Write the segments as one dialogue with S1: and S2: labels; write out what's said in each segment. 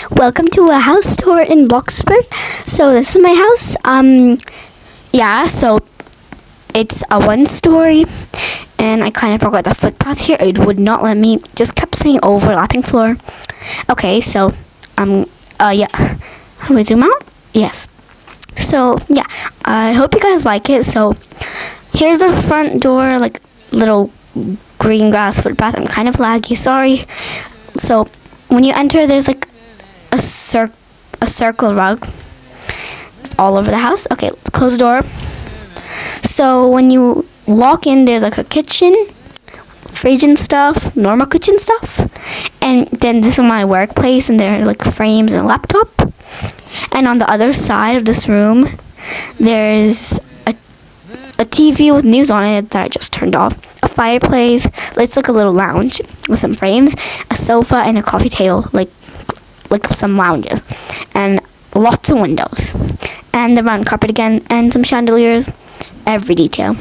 S1: Welcome to a house tour in Bloxburg. So this is my house. Yeah, so it's a one-story, and I kind of forgot the footpath here. It would not let me. Just kept saying overlapping floor. Okay, so yeah. How do we zoom out? Yes. So yeah, I hope you guys like it. So here's the front door, like little green grass footpath. I'm kind of laggy, sorry. So when you enter, there's like a circle rug. It's all over the house. Okay, let's close the door. So when you walk in, there's like a kitchen, fridge and stuff, normal kitchen stuff. And then this is my workplace, and there are like frames and a laptop. And on the other side of this room, there's a TV with news on it that I just turned off, a fireplace. It's like a little lounge with some frames, a sofa, and a coffee table, like some lounges, and lots of windows, and the round carpet again, and some chandeliers. Every detail.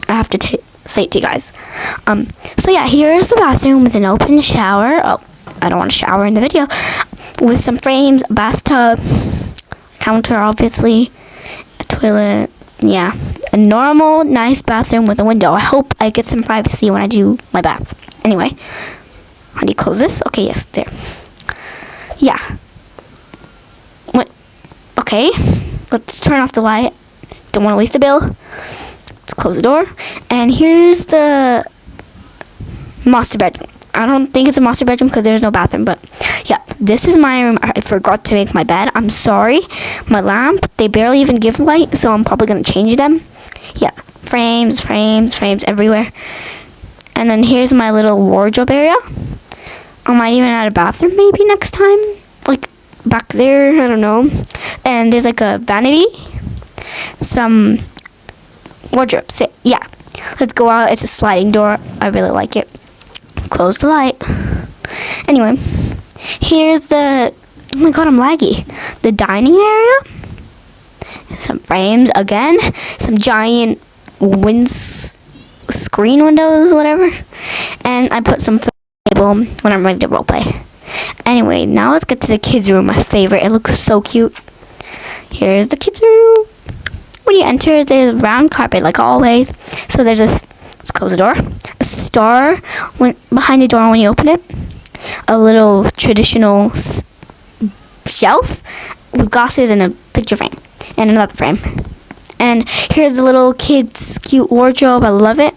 S1: I have to say it to you guys. So yeah, here's the bathroom with an open shower. Oh, I don't want to shower in the video. With some frames, a bathtub, counter, obviously, a toilet. Yeah, a normal, nice bathroom with a window. I hope I get some privacy when I do my bath. Anyway, how do you close this? Okay, yes, there. Yeah. What? Okay, let's turn off the light. Don't want to waste a bill. Let's close the door. And here's the master bedroom. I don't think it's a master bedroom because there's no bathroom, but yeah, this is my room. I forgot to make my bed. I'm sorry. My lamp, they barely even give light, so I'm probably going to change them. Yeah, frames everywhere. And then here's my little wardrobe area. I might even add a bathroom maybe next time. Like back there, I don't know. And there's like a vanity. Some wardrobe. Yeah, let's go out. It's a sliding door. I really like it. Close the light. Anyway, here's the, oh my god, I'm laggy. The dining area. Some frames again. Some giant screen windows, whatever. And I put some table when I'm ready to roleplay. Anyway, now let's get to the kids' room, my favorite. It looks so cute. Here's the kids' room. When you enter, there's a round carpet like always. So there's this, let's close the door. A star behind the door when you open it. A little traditional shelf with glasses and a picture frame. And another frame. And here's the little kids' cute wardrobe. I love it.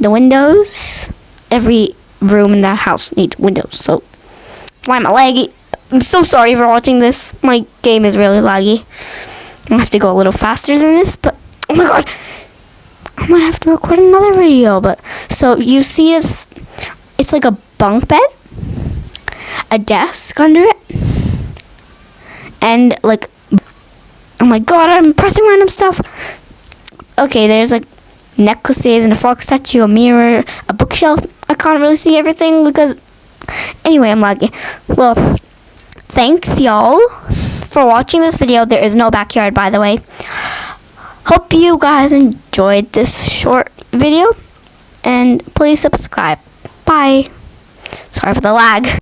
S1: The windows. Every room in that house needs windows. So why am I laggy? I'm so sorry for watching this. My game is really laggy. I have to go a little faster than this, but oh my god, I might have to record another video. But so you see this, it's like a bunk bed, a desk under it, and like, oh my god, I'm pressing random stuff. Okay, there's like necklaces and a frog statue, a mirror, a bookshelf. I can't really see everything because, anyway, I'm laggy. Well, thanks y'all for watching this video. There is no backyard, by the way. Hope you guys enjoyed this short video, and please subscribe. Bye. Sorry for the lag.